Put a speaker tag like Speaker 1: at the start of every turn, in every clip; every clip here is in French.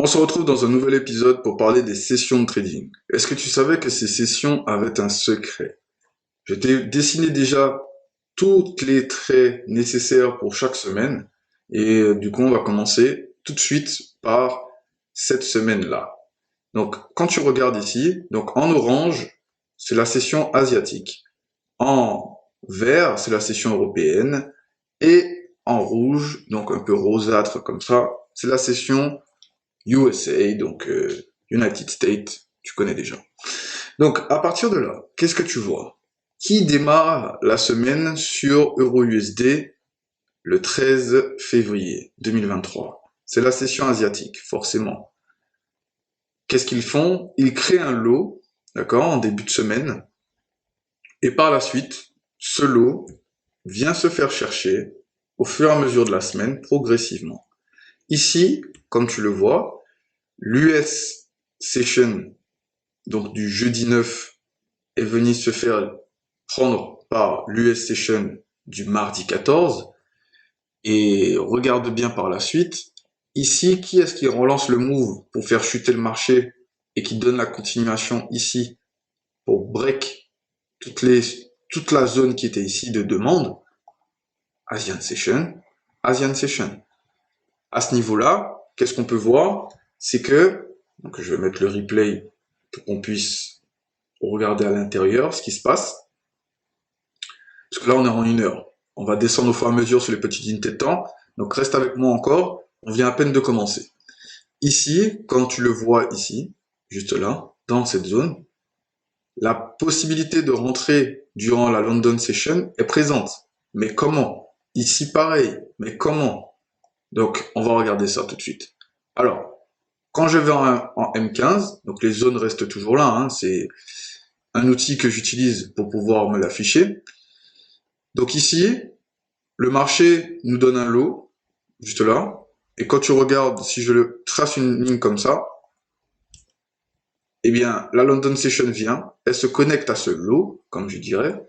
Speaker 1: On se retrouve dans un nouvel épisode pour parler des sessions de trading. Est-ce que tu savais que ces sessions avaient un secret? Je t'ai dessiné déjà tous les traits nécessaires pour chaque semaine et du coup on va commencer tout de suite par cette semaine-là. Donc quand tu regardes ici, donc en orange, c'est la session asiatique. En vert, c'est la session européenne et en rouge, donc un peu rosâtre comme ça, c'est la session USA, donc United States, tu connais déjà. Donc à partir de là, qu'est-ce que tu vois? Qui démarre la semaine sur EURUSD le 13 février 2023? C'est la session asiatique, forcément. Qu'est-ce qu'ils font? Ils créent un lot, d'accord, en début de semaine, et par la suite, ce lot vient se faire chercher au fur et à mesure de la semaine, progressivement. Ici, comme tu le vois, l'US Session, donc du jeudi 9, est venu se faire prendre par l'US Session du mardi 14. Et regarde bien par la suite. Ici, qui est-ce qui relance le move pour faire chuter le marché et qui donne la continuation ici pour break toute la zone qui était ici de demande? Asian Session, Asian Session. À ce niveau-là, qu'est-ce qu'on peut voir? C'est que, donc je vais mettre le replay pour qu'on puisse regarder à l'intérieur ce qui se passe. Parce que là, on est en 1 heure. On va descendre au fur et à mesure sur les petites unités de temps. Donc reste avec moi encore. On vient à peine de commencer. Ici, quand tu le vois ici, juste là, dans cette zone, la possibilité de rentrer durant la London Session est présente. Mais comment? Ici, pareil. Mais comment? Donc, on va regarder ça tout de suite. Alors, quand je vais en M15, donc les zones restent toujours là, hein, c'est un outil que j'utilise pour pouvoir me l'afficher. Donc ici, le marché nous donne un lot, juste là, et quand tu regardes, si je le trace une ligne comme ça, eh bien, la London Session vient, elle se connecte à ce lot, comme je dirais,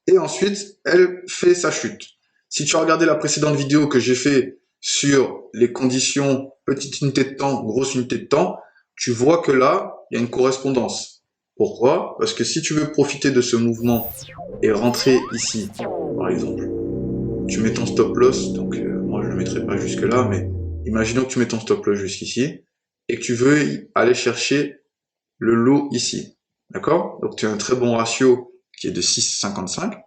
Speaker 1: et ensuite, elle fait sa chute. Si tu as regardé la précédente vidéo que j'ai fait sur les conditions petite unité de temps, grosse unité de temps, tu vois que là, il y a une correspondance. Pourquoi? Parce que si tu veux profiter de ce mouvement et rentrer ici, par exemple, tu mets ton stop loss, donc moi je ne le mettrai pas jusque là, mais imaginons que tu mets ton stop loss jusqu'ici, et que tu veux aller chercher le lot ici, d'accord? Donc tu as un très bon ratio qui est de 6,55.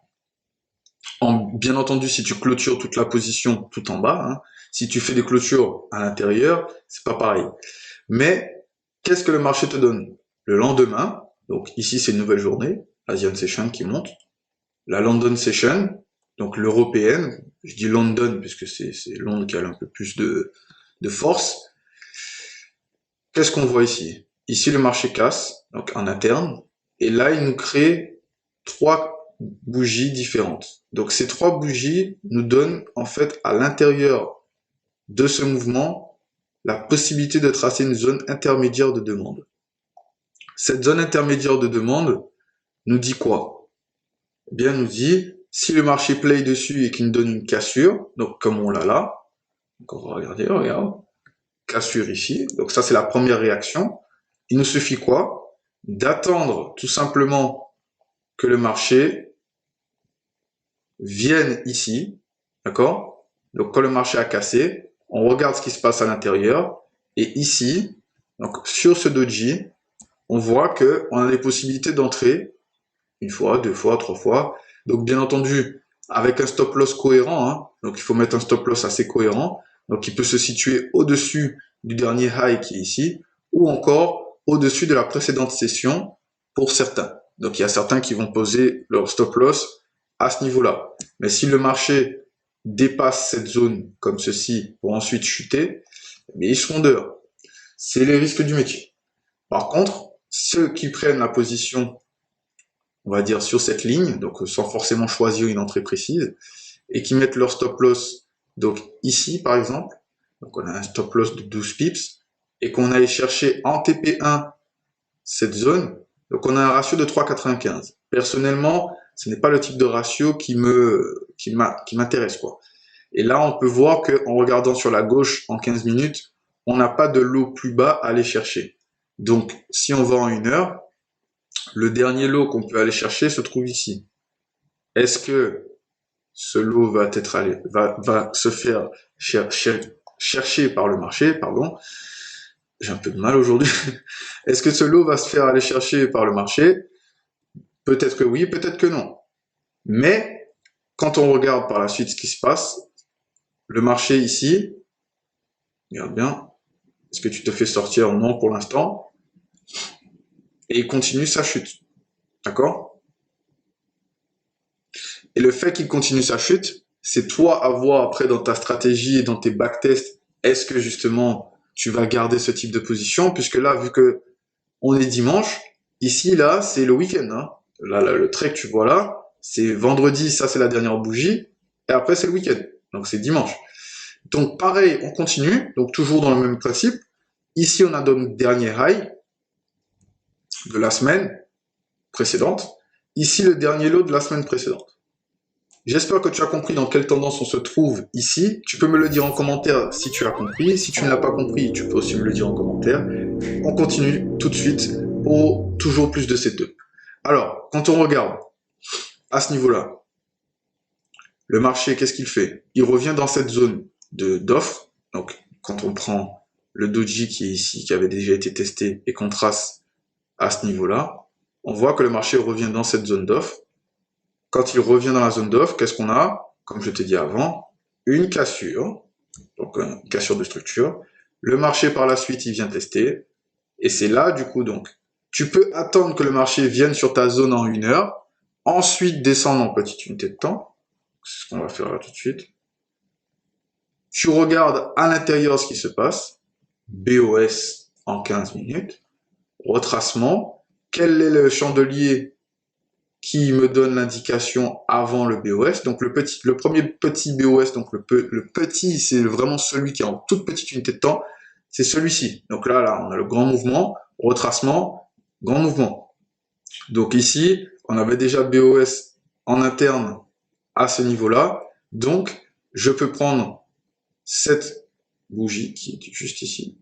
Speaker 1: Bien entendu, si tu clôtures toute la position tout en bas, hein, si tu fais des clôtures à l'intérieur, c'est pas pareil. Mais qu'est-ce que le marché te donne? Le lendemain, donc ici c'est une nouvelle journée, Asian Session qui monte, la London Session, donc l'européenne, je dis London puisque c'est Londres qui a un peu plus de force. Qu'est-ce qu'on voit ici? Ici le marché casse, donc en interne, et là il nous crée trois bougies différentes. Donc ces trois bougies nous donnent en fait à l'intérieur de ce mouvement la possibilité de tracer une zone intermédiaire de demande. Cette zone intermédiaire de demande nous dit quoi? Eh bien, nous dit, si le marché play dessus et qu'il nous donne une cassure, donc comme on l'a là, donc on va regarder, regarde, cassure ici, donc ça c'est la première réaction, il nous suffit quoi? D'attendre tout simplement que le marché vienne ici, d'accord? Donc quand le marché a cassé, on regarde ce qui se passe à l'intérieur, et ici, donc sur ce doji, on voit qu'on a les possibilités d'entrer une fois, deux fois, trois fois. Donc bien entendu, avec un stop loss cohérent, hein, donc il faut mettre un stop loss assez cohérent, donc il peut se situer au-dessus du dernier high qui est ici, ou encore au-dessus de la précédente session pour certains. Donc il y a certains qui vont poser leur stop loss à ce niveau-là. Mais si le marché dépasse cette zone comme ceci pour ensuite chuter, mais ils seront dehors. C'est les risques du métier. Par contre, ceux qui prennent la position, on va dire, sur cette ligne, donc sans forcément choisir une entrée précise, et qui mettent leur stop loss, donc ici par exemple, donc on a un stop loss de 12 pips, et qu'on aille chercher en TP1 cette zone, donc on a un ratio de 3,95. Personnellement, ce n'est pas le type de ratio qui m'intéresse, quoi. Et là, on peut voir qu'en regardant sur la gauche en 15 minutes, on n'a pas de lot plus bas à aller chercher. Donc, si on va en 1 heure, le dernier lot qu'on peut aller chercher se trouve ici. Est-ce que ce lot va se faire chercher par le marché, pardon, j'ai un peu de mal aujourd'hui. Est-ce que ce lot va se faire aller chercher par le marché? Peut-être que oui, peut-être que non. Mais quand on regarde par la suite ce qui se passe, le marché ici, regarde bien, est-ce que tu te fais sortir? Non pour l'instant. Et il continue sa chute. D'accord? Et le fait qu'il continue sa chute, c'est toi à voir après dans ta stratégie et dans tes backtests, est-ce que justement tu vas garder ce type de position? Puisque là, vu que on est dimanche, ici, là, c'est le week-end. Hein. Là, le trait que tu vois là, c'est vendredi, ça c'est la dernière bougie, et après c'est le week-end. Donc c'est dimanche. Donc pareil, on continue, donc toujours dans le même principe. Ici, on a donc dernier high de la semaine précédente. Ici, le dernier lot de la semaine précédente. J'espère que tu as compris dans quelle tendance on se trouve ici. Tu peux me le dire en commentaire si tu as compris. Si tu ne l'as pas compris, tu peux aussi me le dire en commentaire. On continue tout de suite pour toujours plus de setup. Alors, quand on regarde à ce niveau-là, le marché, qu'est-ce qu'il fait? Il revient dans cette zone d'offre. Donc, quand on prend le doji qui est ici, qui avait déjà été testé, et qu'on trace à ce niveau-là, on voit que le marché revient dans cette zone d'offre. Quand il revient dans la zone d'offre, qu'est-ce qu'on a? Comme je t'ai dit avant, une cassure, donc une cassure de structure. Le marché par la suite, il vient tester. Et c'est là, du coup, donc, tu peux attendre que le marché vienne sur ta zone en 1 heure, ensuite descendre en petite unité de temps. C'est ce qu'on va faire là tout de suite. Tu regardes à l'intérieur ce qui se passe. BOS en 15 minutes. Retracement. Quel est le chandelier qui me donne l'indication avant le BOS? Donc le premier petit BOS, donc le petit, c'est vraiment celui qui est en toute petite unité de temps. C'est celui-ci. Donc là, on a le grand mouvement, retracement, grand mouvement. Donc ici, on avait déjà BOS en interne à ce niveau-là. Donc, je peux prendre cette bougie qui est juste ici,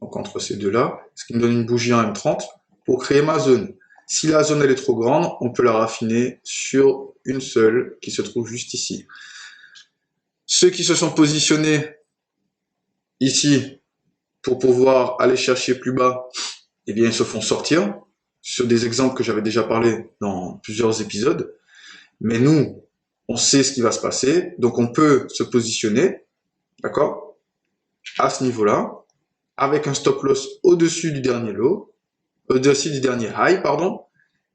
Speaker 1: donc entre ces deux-là, ce qui me donne une bougie en M30 pour créer ma zone. Si la zone elle est trop grande, on peut la raffiner sur une seule qui se trouve juste ici. Ceux qui se sont positionnés ici pour pouvoir aller chercher plus bas, eh bien ils se font sortir sur des exemples que j'avais déjà parlé dans plusieurs épisodes. Mais nous, on sait ce qui va se passer, donc on peut se positionner, d'accord, à ce niveau-là, avec un stop loss au-dessus du dernier low, au-dessus du dernier high, pardon,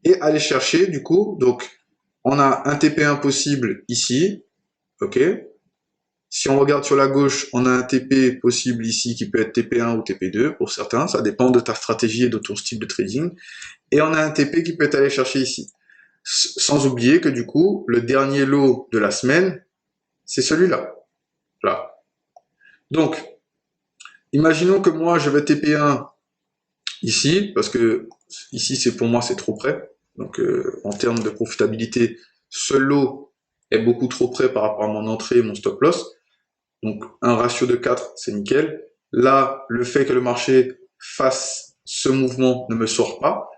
Speaker 1: et aller chercher, du coup, donc, on a un TP1 possible ici, ok. Si on regarde sur la gauche, on a un TP possible ici qui peut être TP1 ou TP2 pour certains, ça dépend de ta stratégie et de ton style de trading. Et on a un TP qui peut être allé chercher ici. Sans oublier que du coup, le dernier lot de la semaine, c'est celui-là. Là. Donc, imaginons que moi, je vais TP1 ici, parce que ici, c'est pour moi, c'est trop près. Donc, en termes de profitabilité, ce lot est beaucoup trop près par rapport à mon entrée et mon stop loss. Donc, un ratio de 4, c'est nickel. Là, le fait que le marché fasse ce mouvement ne me sort pas.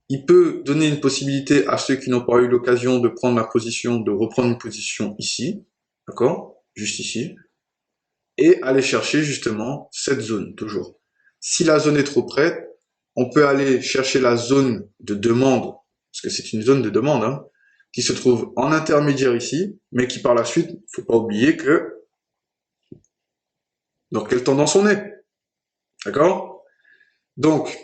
Speaker 1: Il peut donner une possibilité à ceux qui n'ont pas eu l'occasion de prendre ma position, de reprendre une position ici, d'accord? Juste ici. Et aller chercher justement cette zone, toujours. Si la zone est trop près, on peut aller chercher la zone de demande, parce que c'est une zone de demande, hein, qui se trouve en intermédiaire ici, mais qui par la suite, faut pas oublier que dans quelle tendance on est. D'accord? Donc,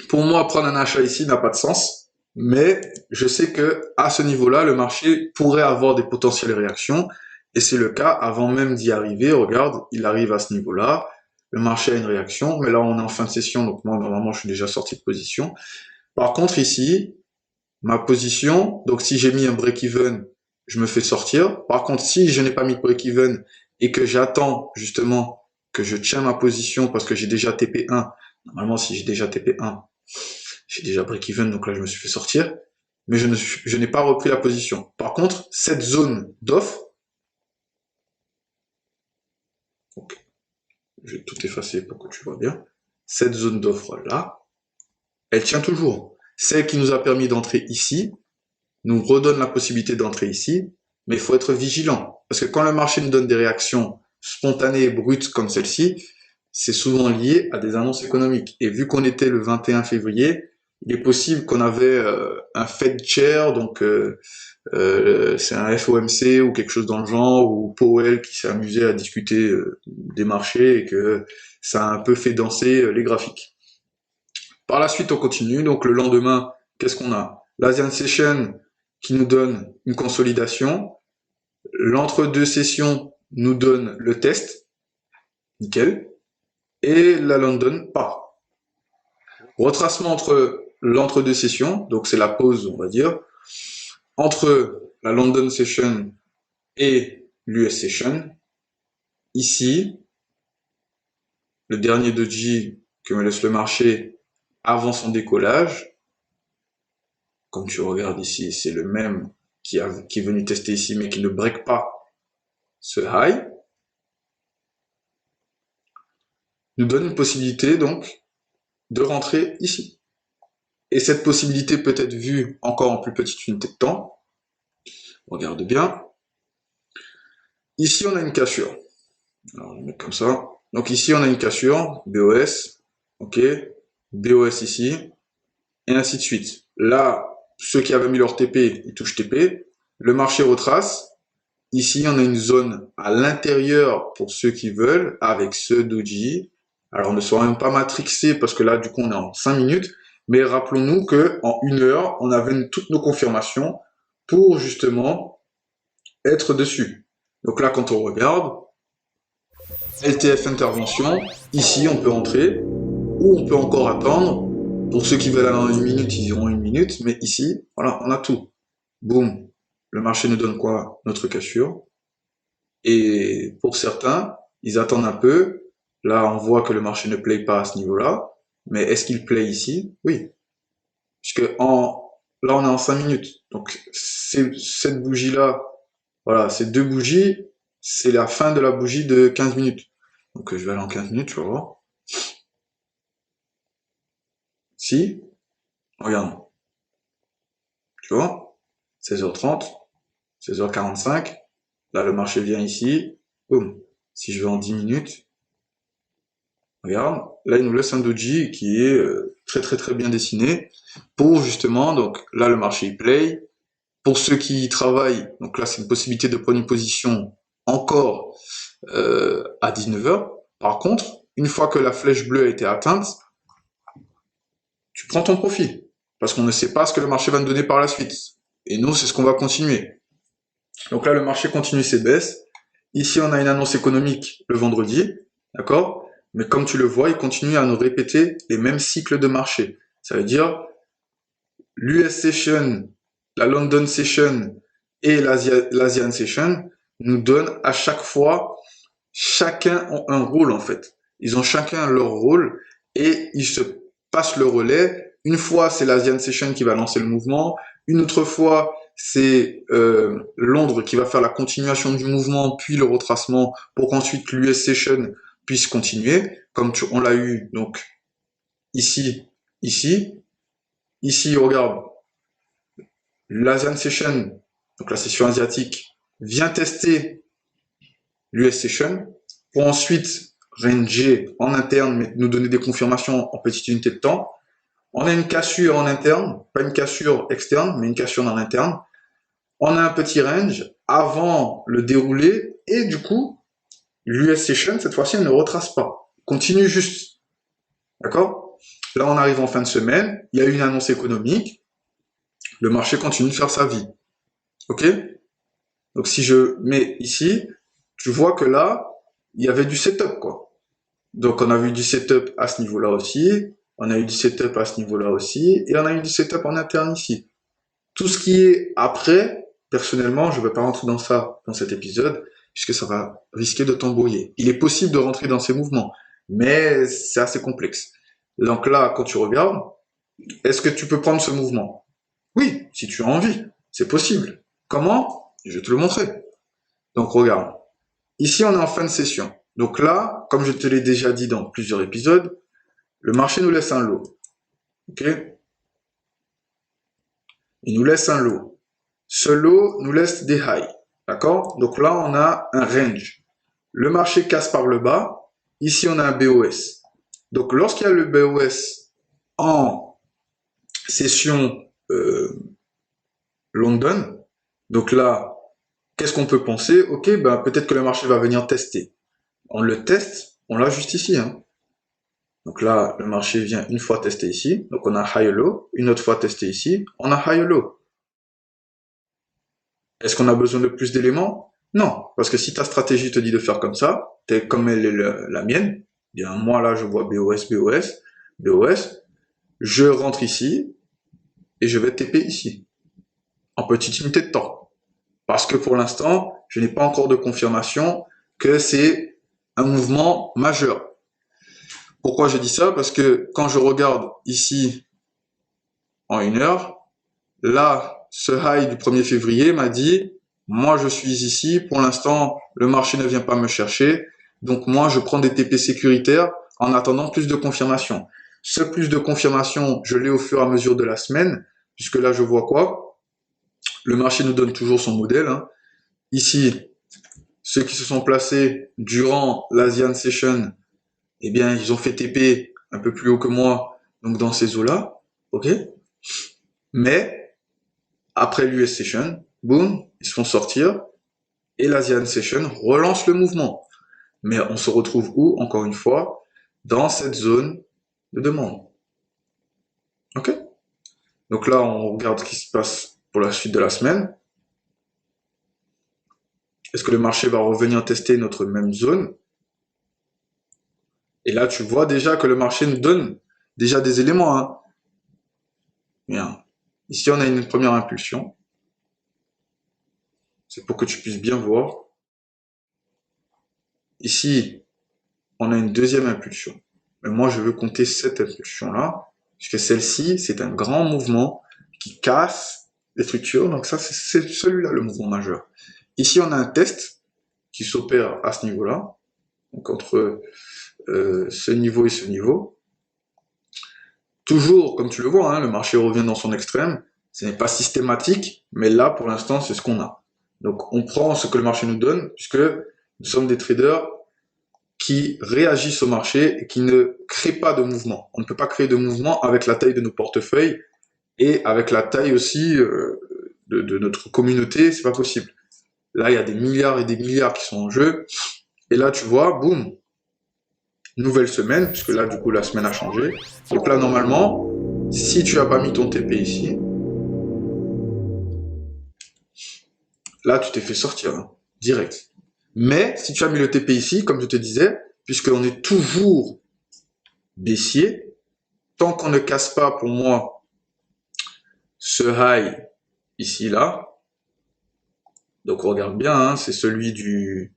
Speaker 1: pour moi, prendre un achat ici n'a pas de sens, mais je sais que à ce niveau-là, le marché pourrait avoir des potentielles réactions, et c'est le cas avant même d'y arriver. Regarde, il arrive à ce niveau-là, le marché a une réaction, mais là on est en fin de session, donc moi normalement je suis déjà sorti de position. Par contre ici, ma position, donc si j'ai mis un break-even, je me fais sortir. Par contre, si je n'ai pas mis de break-even et que j'attends justement que je tiens ma position parce que j'ai déjà TP1, normalement si j'ai déjà TP1, j'ai déjà break-even, donc là je me suis fait sortir, mais je n'ai pas repris la position. Par contre, cette zone d'offre, je vais tout effacer pour que tu vois bien. Cette zone d'offre-là, elle tient toujours. Celle qui nous a permis d'entrer ici, nous redonne la possibilité d'entrer ici, mais il faut être vigilant. Parce que quand le marché nous donne des réactions spontanées et brutes comme celle-ci, c'est souvent lié à des annonces économiques. Et vu qu'on était le 21 février, il est possible qu'on avait un Fed Chair, donc c'est un FOMC ou quelque chose dans le genre, ou Powell qui s'est amusé à discuter des marchés et que ça a un peu fait danser les graphiques. Par la suite, on continue. Donc le lendemain, qu'est-ce qu'on a? L'Asian Session qui nous donne une consolidation. L'entre-deux sessions nous donne le test. Nickel. Et la London part. Retracement entre l'entre-deux sessions, donc c'est la pause, on va dire, entre la London Session et l'US Session. Ici, le dernier doji que me laisse le marché avant son décollage. Comme tu regardes ici, c'est le même qui est venu tester ici, mais qui ne break pas ce high. Nous donne une possibilité donc de rentrer ici. Et cette possibilité peut être vue encore en plus petite unité de temps. Regarde bien. Ici, on a une cassure. Alors, on va mettre comme ça. Donc ici, on a une cassure, BOS, ok, BOS ici, et ainsi de suite. Là, ceux qui avaient mis leur TP, ils touchent TP. Le marché retrace. Ici, on a une zone à l'intérieur pour ceux qui veulent, avec ce doji. Alors, ne soyons pas matrixés, parce que là, du coup, on est en 5 minutes. Mais rappelons-nous que en 1 heure, on avait toutes nos confirmations pour justement être dessus. Donc là, quand on regarde, LTF intervention, ici on peut entrer, ou on peut encore attendre. Pour ceux qui veulent aller en 1 minute, ils iront 1 minute, mais ici, voilà, on a tout. Boum, le marché nous donne quoi? Notre cassure. Et pour certains, ils attendent un peu. Là, on voit que le marché ne play pas à ce niveau-là. Mais est-ce qu'il play ici? Oui. Puisque là, on est en 5 minutes. Donc, cette bougie-là, voilà, ces deux bougies, c'est la fin de la bougie de 15 minutes. Donc, je vais aller en 15 minutes, tu vas voir. Si, regarde. Tu vois? 16h30, 16h45. Là, le marché vient ici. Boum. Si je vais en 10 minutes, regarde. Là, il nous laisse un doji qui est très très très bien dessiné pour justement, donc là, le marché il play. Pour ceux qui travaillent, donc là, c'est une possibilité de prendre une position encore à 19h. Par contre, une fois que la flèche bleue a été atteinte, tu prends ton profit. Parce qu'on ne sait pas ce que le marché va nous donner par la suite. Et nous, c'est ce qu'on va continuer. Donc là, le marché continue ses baisses. Ici, on a une annonce économique le vendredi, d'accord? Mais comme tu le vois, il continue à nous répéter les mêmes cycles de marché. Ça veut dire l'US Session, la London Session et l'Asian Session nous donnent à chaque fois, chacun ont un rôle en fait. Ils ont chacun leur rôle et ils se passent le relais. Une fois, c'est l'Asian Session qui va lancer le mouvement. Une autre fois, c'est Londres qui va faire la continuation du mouvement, puis le retracement, pour qu'ensuite l'US Session puisse continuer, comme on l'a eu donc ici, ici. Ici, regarde, l'Asian Session, donc la session asiatique, vient tester l'US Session, pour ensuite ranger en interne, mais nous donner des confirmations en petite unité de temps. On a une cassure en interne, pas une cassure externe, mais une cassure en interne. On a un petit range avant le déroulé, et du coup, l'US Session, cette fois-ci, elle ne retrace pas. Continue juste. D'accord? Là, on arrive en fin de semaine, il y a une annonce économique, le marché continue de faire sa vie. Ok? Donc si je mets ici, tu vois que là, il y avait du setup, quoi. Donc on a vu du setup à ce niveau-là aussi, on a eu du setup à ce niveau-là aussi, et on a eu du setup en interne ici. Tout ce qui est après, personnellement, je ne vais pas rentrer dans ça dans cet épisode, puisque ça va risquer de t'embrouiller. Il est possible de rentrer dans ces mouvements, mais c'est assez complexe. Donc là, quand tu regardes, est-ce que tu peux prendre ce mouvement? Oui, si tu as envie, c'est possible. Comment? Je vais te le montrer. Donc regarde, ici on est en fin de session. Donc là, comme je te l'ai déjà dit dans plusieurs épisodes, le marché nous laisse un lot. Ok? Il nous laisse un lot. Ce lot nous laisse des highs. D'accord? Donc là, on a un range. Le marché casse par le bas. Ici, on a un BOS. Donc lorsqu'il y a le BOS en session London, donc là, qu'est-ce qu'on peut penser? Ok, ben peut-être que le marché va venir tester. On le teste, on l'a juste ici. Hein. Donc là, le marché vient une fois tester ici. Donc on a high low, une autre fois testé ici, on a high low. Est-ce qu'on a besoin de plus d'éléments? Non, parce que si ta stratégie te dit de faire comme ça, comme elle est la mienne, bien moi là je vois BOS, BOS, BOS, je rentre ici et je vais TP ici, en petite unité de temps. Parce que pour l'instant, je n'ai pas encore de confirmation que c'est un mouvement majeur. Pourquoi je dis ça? Parce que quand je regarde ici en 1 heure, là, ce high du 1er février m'a dit, moi je suis ici, pour l'instant, le marché ne vient pas me chercher, donc moi je prends des TP sécuritaires en attendant plus de confirmation. Ce plus de confirmation, je l'ai au fur et à mesure de la semaine, puisque là je vois quoi? Le marché nous donne toujours son modèle. Hein. Ici, ceux qui se sont placés durant l'Asian Session, eh bien, ils ont fait TP un peu plus haut que moi, donc dans ces eaux-là, ok? Mais, après l'US Session, boum, ils se font sortir, et l'Asian Session relance le mouvement. Mais on se retrouve où, encore une fois? Dans cette zone de demande. Ok? Donc là, on regarde ce qui se passe pour la suite de la semaine. Est-ce que le marché va revenir tester notre même zone? Et là, tu vois déjà que le marché nous donne déjà des éléments. Hein. Bien. Ici, on a une première impulsion. C'est pour que tu puisses bien voir. Ici, on a une deuxième impulsion. Mais moi, je veux compter cette impulsion-là, puisque celle-ci, c'est un grand mouvement qui casse les structures. Donc ça, c'est celui-là, le mouvement majeur. Ici, on a un test qui s'opère à ce niveau-là, donc entre ce niveau et ce niveau. Toujours, comme tu le vois, hein, le marché revient dans son extrême. Ce n'est pas systématique, mais là, pour l'instant, c'est ce qu'on a. Donc, on prend ce que le marché nous donne, puisque nous sommes des traders qui réagissent au marché et qui ne créent pas de mouvement. On ne peut pas créer de mouvement avec la taille de nos portefeuilles et avec la taille aussi de notre communauté, c'est pas possible. Là, il y a des milliards et des milliards qui sont en jeu. Et là, tu vois, boum, nouvelle semaine, puisque là, du coup, la semaine a changé. Donc là, normalement, si tu n'as pas mis ton TP ici, là, tu t'es fait sortir, hein, direct. Mais si tu as mis le TP ici, comme je te disais, puisqu'on est toujours baissier, tant qu'on ne casse pas, pour moi, ce high ici, là, donc on regarde bien, hein, c'est celui du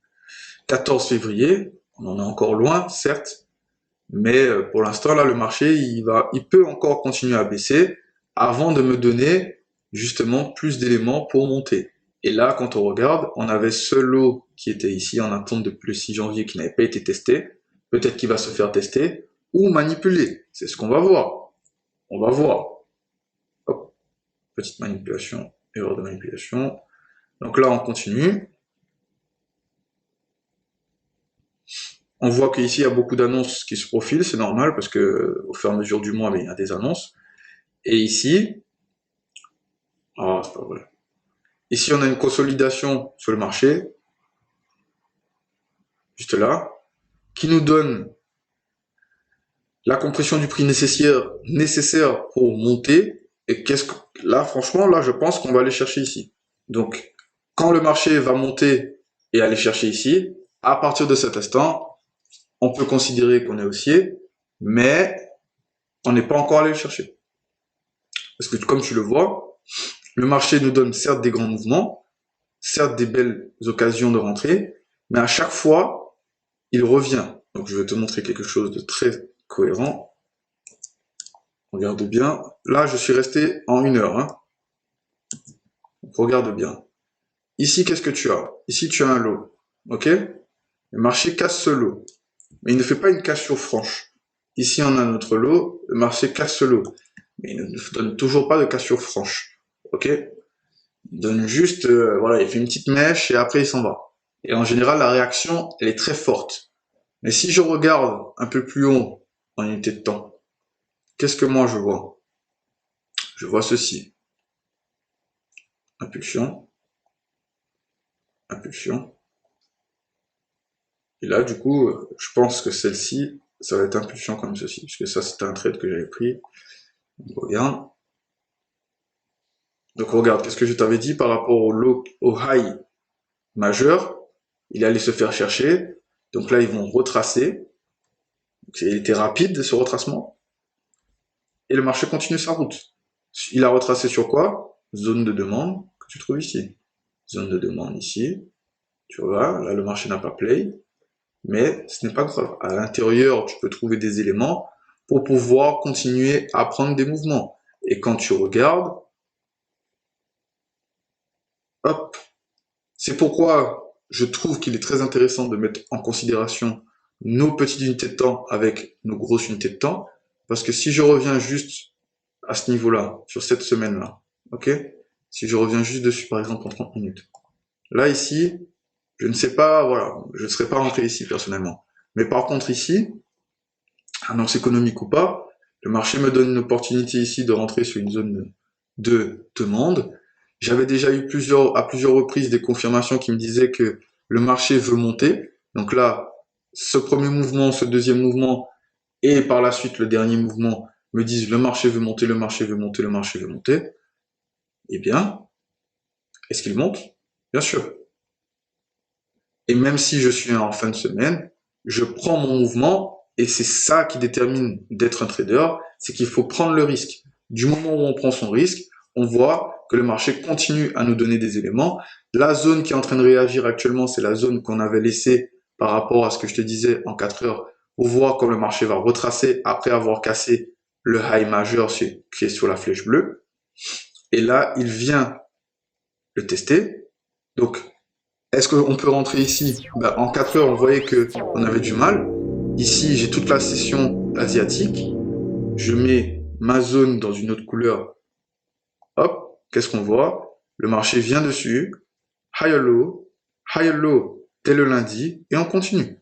Speaker 1: 14 février, on en est encore loin, certes, mais pour l'instant, là, le marché, il peut encore continuer à baisser avant de me donner justement plus d'éléments pour monter. Et là, quand on regarde, on avait ce lot qui était ici en attente depuis le 6 janvier qui n'avait pas été testé. Peut-être qu'il va se faire tester ou manipuler. C'est ce qu'on va voir. On va voir. Hop, petite manipulation, erreur de manipulation. Donc là, on continue. On voit qu'ici, il y a beaucoup d'annonces qui se profilent, c'est normal parce que au fur et à mesure du mois, il y a des annonces. Et ici, ah, c'est pas vrai. Ici, on a une consolidation sur le marché, juste là, qui nous donne la compression du prix nécessaire pour monter. Et qu'est-ce que là, franchement, là, je pense qu'on va aller chercher ici. Donc, quand le marché va monter et aller chercher ici, à partir de cet instant, on peut considérer qu'on est haussier, mais on n'est pas encore allé le chercher. Parce que comme tu le vois, le marché nous donne certes des grands mouvements, certes des belles occasions de rentrer, mais à chaque fois, il revient. Donc je vais te montrer quelque chose de très cohérent. Regarde bien. Là, je suis resté en 1 heure. Hein. Donc, regarde bien. Ici, qu'est-ce que tu as? Ici, tu as un lot. Ok? Le marché casse ce lot, mais il ne fait pas une cassure franche. Ici, on a notre lot, le marché casse ce lot, mais il ne donne toujours pas de cassure franche. Ok? Il donne juste, voilà, il fait une petite mèche et après il s'en va. Et en général, la réaction, elle est très forte. Mais si je regarde un peu plus haut en unité de temps, qu'est-ce que moi je vois? Je vois ceci. Impulsion, impulsion. Et là, du coup, je pense que celle-ci, ça va être impulsion comme ceci, puisque ça, c'était un trade que j'avais pris. Donc, regarde. Donc, regarde, qu'est-ce que je t'avais dit par rapport au low, au high majeur? Il allait se faire chercher. Donc là, ils vont retracer. Il était rapide, ce retracement. Et le marché continue sa route. Il a retracé sur quoi? Zone de demande que tu trouves ici. Zone de demande ici. Tu vois, là, le marché n'a pas play. Mais ce n'est pas grave. À l'intérieur, tu peux trouver des éléments pour pouvoir continuer à prendre des mouvements. Et quand tu regardes, hop, c'est pourquoi je trouve qu'il est très intéressant de mettre en considération nos petites unités de temps avec nos grosses unités de temps. Parce que si je reviens juste à ce niveau-là, sur cette semaine-là, ok? Si je reviens juste dessus, par exemple, en 30 minutes. Là, ici, je ne sais pas, voilà, je ne serais pas rentré ici, personnellement. Mais par contre, ici, annonce économique ou pas, le marché me donne une opportunité ici de rentrer sur une zone de demande. J'avais déjà eu à plusieurs reprises des confirmations qui me disaient que le marché veut monter. Donc là, ce premier mouvement, ce deuxième mouvement et par la suite le dernier mouvement me disent le marché veut monter, le marché veut monter, le marché veut monter. Eh bien, est-ce qu'il monte? Bien sûr. Et même si je suis en fin de semaine, je prends mon mouvement et c'est ça qui détermine d'être un trader, c'est qu'il faut prendre le risque. Du moment où on prend son risque, on voit que le marché continue à nous donner des éléments. La zone qui est en train de réagir actuellement, c'est la zone qu'on avait laissée par rapport à ce que je te disais en 4 heures pour voir quand le marché va retracer après avoir cassé le high majeur qui est sur la flèche bleue. Et là, il vient le tester. Donc, est-ce qu'on peut rentrer ici? En 4 heures, on voyait qu'on avait du mal. Ici, j'ai toute la session asiatique. Je mets ma zone dans une autre couleur. Hop, qu'est-ce qu'on voit? Le marché vient dessus. Higher low dès le lundi. Et on continue.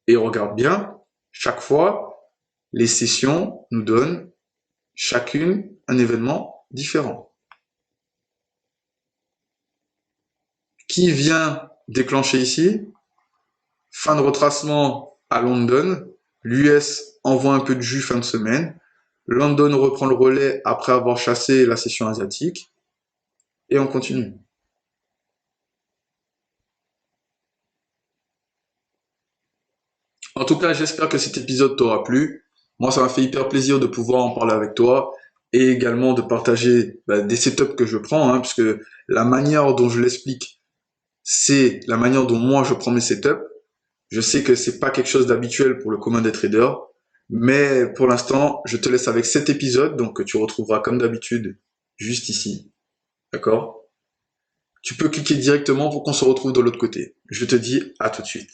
Speaker 1: Et on regarde bien, chaque fois, les sessions nous donnent chacune un événement différent. Qui vient déclencher ici? Fin de retracement à London. L'US envoie un peu de jus fin de semaine. London reprend le relais après avoir chassé la session asiatique. Et on continue. En tout cas, j'espère que cet épisode t'aura plu. Moi, ça m'a fait hyper plaisir de pouvoir en parler avec toi et également de partager des setups que je prends, hein, puisque la manière dont je l'explique, c'est la manière dont moi je prends mes setups. Je sais que c'est pas quelque chose d'habituel pour le commun des traders, mais pour l'instant, je te laisse avec cet épisode, donc que tu retrouveras comme d'habitude juste ici. D'accord? Tu peux cliquer directement pour qu'on se retrouve de l'autre côté. Je te dis à tout de suite.